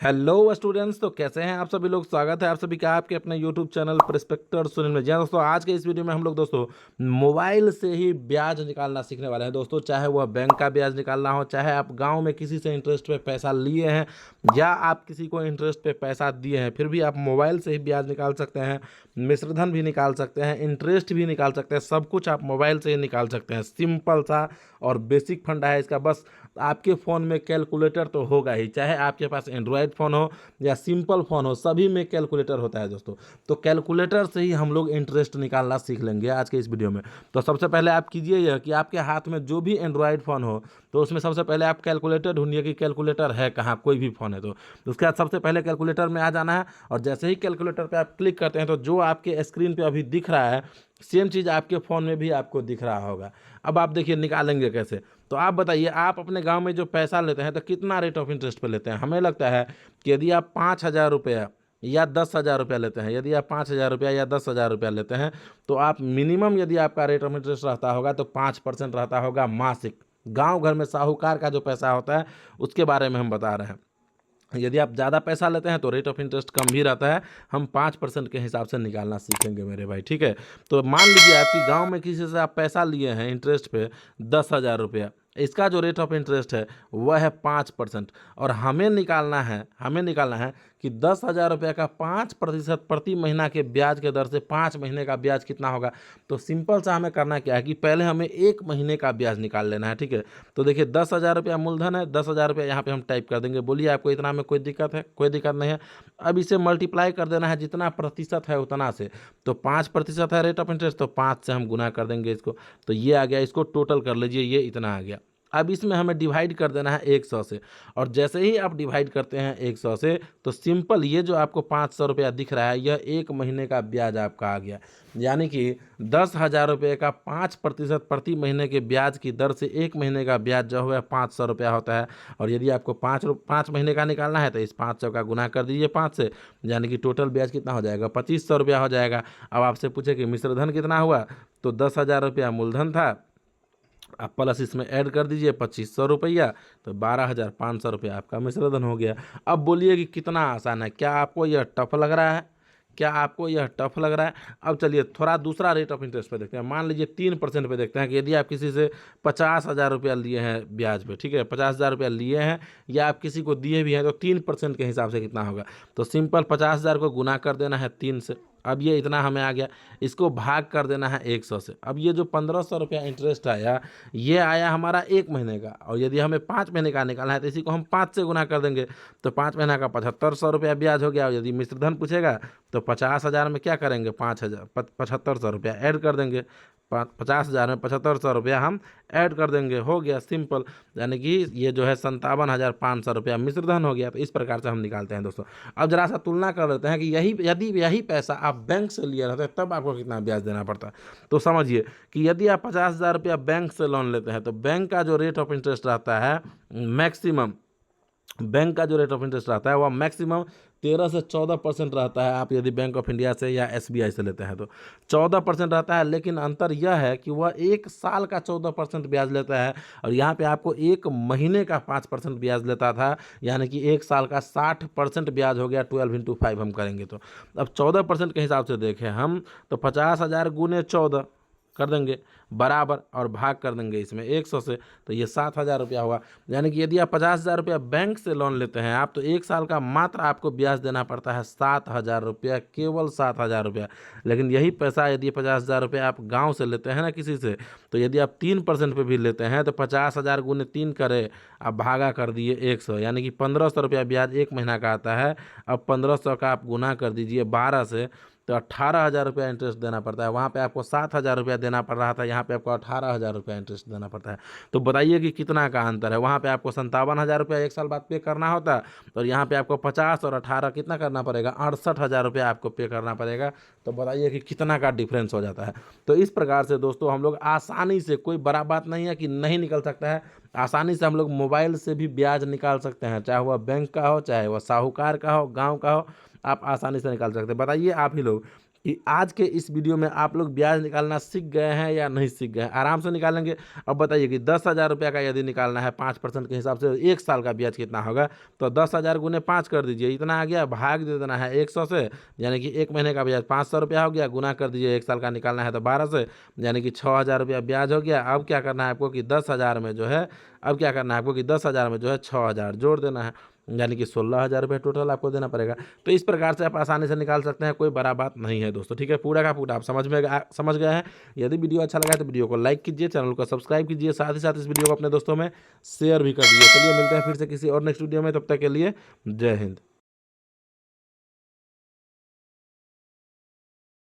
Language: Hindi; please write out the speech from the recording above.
हेलो स्टूडेंट्स, तो कैसे हैं आप सभी लोग। स्वागत है आप सभी का आपके अपने यूट्यूब चैनल प्रोस्पेक्टर सुनील में। जी हाँ दोस्तों, आज के इस वीडियो में हम लोग दोस्तों मोबाइल से ही ब्याज निकालना सीखने वाले हैं दोस्तों। चाहे वह बैंक का ब्याज निकालना हो, चाहे आप गांव में किसी से इंटरेस्ट पे पैसा लिए हैं या आप किसी को इंटरेस्ट पे पैसा दिए हैं, फिर भी आप मोबाइल से ही ब्याज निकाल सकते हैं, मिश्रधन भी निकाल सकते हैं, इंटरेस्ट भी निकाल सकते हैं। सब कुछ आप मोबाइल से ही निकाल सकते हैं। सिंपल सा और बेसिक फंडा है इसका। बस आपके फ़ोन में कैलकुलेटर तो होगा ही, चाहे आपके पास एंड्रॉयड फ़ोन हो या सिंपल फ़ोन हो, सभी में कैलकुलेटर होता है दोस्तों। तो कैलकुलेटर से ही हम लोग इंटरेस्ट निकालना सीख लेंगे आज के इस वीडियो में। तो सबसे पहले आप कीजिए यह कि आपके हाथ में जो भी एंड्रॉयड फ़ोन हो, तो उसमें सबसे पहले आप कैलकुलेटर ढूंढिए कि कैलकुलेटर है कहाँ। कोई भी फ़ोन है तो उसके बाद सबसे पहले कैलकुलेटर में आ जाना है, और जैसे ही कैलकुलेटर पर आप क्लिक करते हैं तो जो आपके स्क्रीन पर अभी दिख रहा है सेम चीज़ आपके फ़ोन में भी आपको दिख रहा होगा। अब आप देखिए निकालेंगे कैसे। तो आप बताइए, आप अपने गांव में जो पैसा लेते हैं तो कितना रेट ऑफ इंटरेस्ट पे लेते हैं। हमें लगता है कि यदि आप 5,000 रुपया या 10,000 रुपया लेते हैं, यदि आप 5,000 रुपया या 10,000 रुपया लेते हैं, तो आप मिनिमम यदि आपका रेट ऑफ इंटरेस्ट रहता होगा तो 5% रहता होगा मासिक। गांव घर में साहूकार का जो पैसा होता है उसके बारे में हम बता रहे हैं। यदि आप ज़्यादा पैसा लेते हैं तो रेट ऑफ इंटरेस्ट कम भी रहता है। हम 5% के हिसाब से निकालना सीखेंगे मेरे भाई, ठीक है। तो मान लीजिए आपकी गांव में किसी से आप पैसा लिए हैं इंटरेस्ट पे 10,000 रुपया, इसका जो रेट ऑफ इंटरेस्ट है वह है 5%। और हमें निकालना है कि 10,000 रुपया का 5% प्रति महीना के ब्याज के दर से 5 महीने का ब्याज कितना होगा। तो सिंपल सा हमें करना क्या है कि पहले हमें 1 महीने का ब्याज निकाल लेना है, ठीक है। तो देखिए 10,000 रुपया मूलधन है, 10,000 रुपया यहाँ पे हम टाइप कर देंगे। बोलिए आपको इतना में कोई दिक्कत है? कोई दिक्कत नहीं है। अब इसे मल्टीप्लाई कर देना है जितना प्रतिशत है उतना से। तो 5% है रेट ऑफ इंटरेस्ट, तो 5 से हम गुना कर देंगे इसको। तो ये आ गया, इसको टोटल कर लीजिए, ये इतना आ गया। अब इसमें हमें डिवाइड कर देना है 100 से। और जैसे ही आप डिवाइड करते हैं 100 से, तो सिंपल ये जो आपको 500 रुपया दिख रहा है यह 1 महीने का ब्याज आपका आ गया। यानी कि 10,000 रुपये का 5% प्रति महीने के ब्याज की दर से 1 महीने का ब्याज जो है 500 रुपया होता है। और यदि आपको 5 महीने का निकालना है तो इस 500 का गुना कर दीजिए 5 से, यानी कि टोटल ब्याज कितना हो जाएगा? 2,500 रुपया हो जाएगा। अब आपसे पूछे कि मिश्रधन कितना हुआ, तो 10,000 रुपया मूलधन था, आप प्लस इसमें ऐड कर दीजिए 2,500 रुपया, तो 12,500 रुपया आपका मिश्रधन हो गया। अब बोलिए कि कितना आसान है। क्या आपको यह टफ लग रहा है? क्या आपको यह टफ लग रहा है? अब चलिए थोड़ा दूसरा रेट ऑफ इंटरेस्ट पे देखते हैं। मान लीजिए 3% पे देखते हैं कि यदि आप किसी से 50,000 रुपया लिए हैं ब्याज पे, ठीक है, 50,000 रुपया लिए हैं या आप किसी को दिए भी हैं, तो 3% के हिसाब से कितना होगा? तो सिंपल 50,000 को गुना कर देना है 3 से। अब ये इतना हमें आ गया, इसको भाग कर देना है 100 से। अब ये जो 1,500 रुपया इंटरेस्ट आया, ये आया हमारा 1 महीने का। और यदि हमें 5 महीने का निकालना है तो इसी को हम 5 से गुना कर देंगे, तो 5 महीना का 7,500 रुपया ब्याज हो गया। और यदि मिश्रधन पूछेगा तो 50,000 में क्या करेंगे? 5,000 7,500 रुपया ऐड कर देंगे। 50,000 में 7,500 रुपया हम ऐड कर देंगे, हो गया सिंपल। यानी कि ये जो है 57,500 रुपया मिश्रधन हो गया। तो इस प्रकार से हम निकालते हैं दोस्तों। अब जरा सा तुलना कर लेते हैं कि यही पैसा आप बैंक से लिए रहते तब आपको कितना ब्याज देना पड़ता है। तो समझिए कि यदि आप 50,000 रुपया बैंक से लोन लेते हैं तो बैंक का जो रेट ऑफ इंटरेस्ट रहता है मैक्सिमम, बैंक का जो रेट ऑफ इंटरेस्ट रहता है वह मैक्सिमम 13 से 14% रहता है। आप यदि बैंक ऑफ इंडिया से या एसबीआई से लेते हैं तो 14% रहता है। लेकिन अंतर यह है कि वह 1 साल का 14% ब्याज लेता है, और यहाँ पे आपको 1 महीने का 5% ब्याज लेता था। यानी कि 1 साल का 60% ब्याज हो गया। 12 × 5 हम करेंगे तो अब 14% के हिसाब से देखें हम, तो 50,000 गुने 14 कर देंगे बराबर, और भाग कर देंगे इसमें 100 से, तो ये 7,000 रुपया हुआ। यानी कि यदि आप 50,000 रुपया बैंक से लोन लेते हैं आप, तो 1 साल का मात्र आपको ब्याज देना पड़ता है 7,000 रुपया, केवल 7,000 रुपया। लेकिन यही पैसा यदि 50,000 रुपया आप गांव से लेते हैं ना किसी से, तो यदि आप 3% पे भी लेते हैं तो 50,000 गुने 3 करें, आप भागा कर दिए 100, यानी कि 1,500 रुपया ब्याज 1 महीना का आता है। अब 1,500 का आप गुना कर दीजिए 12 से, तो 18,000 रुपया इंटरेस्ट देना पड़ता है। वहाँ पे आपको 7,000 रुपया देना पड़ रहा था, यहाँ पे आपको 18,000 रुपया इंटरेस्ट देना पड़ता है। तो बताइए कि कितना का अंतर है। वहाँ पे आपको 57,000 रुपया 1 साल बाद पे करना होता है, और यहाँ पे आपको 50 और 18 कितना करना पड़ेगा? 68,000 रुपया आपको पे करना पड़ेगा। तो बताइए कि कितना का डिफरेंस हो जाता है। तो इस प्रकार से दोस्तों हम लोग आसानी से, कोई बड़ा बात नहीं है कि नहीं निकल सकता है, आसानी से हम लोग मोबाइल से भी ब्याज निकाल सकते हैं। चाहे वह बैंक का हो, चाहे वह साहूकार का हो, गाँव का हो, आप आसानी से निकाल सकते हैं। बताइए आप ही लोग कि आज के इस वीडियो में आप लोग ब्याज निकालना सीख गए हैं या नहीं सीख गए हैं। आराम से निकालेंगे। अब बताइए कि 10,000 रुपये का यदि निकालना है 5% के हिसाब से, एक साल का ब्याज कितना होगा, तो 10,000 गुने 5 कर दीजिए, इतना आ गया। भाग दे देना है 100 से, यानी कि एक महीने का ब्याज 500 रुपया हो गया। गुना कर दीजिए, एक साल का निकालना है तो 12 से, यानी कि 6,000 रुपया ब्याज हो गया। अब क्या करना है आपको कि 10,000 में जो है, अब क्या करना है आपको कि 10,000 में जो है 6,000 जोड़ देना है, यानी कि 16,000 रुपये टोटल आपको देना पड़ेगा। तो इस प्रकार से आप आसानी से निकाल सकते हैं, कोई बड़ा बात नहीं है दोस्तों। ठीक है, पूरा का पूरा आप समझ गए हैं। यदि वीडियो अच्छा लगा है तो वीडियो को लाइक कीजिए, चैनल को सब्सक्राइब कीजिए, साथ ही साथ इस वीडियो को अपने दोस्तों में शेयर भी कर दीजिए। चलिए मिलते हैं फिर से किसी और नेक्स्ट वीडियो में, तब तक के लिए जय हिंद।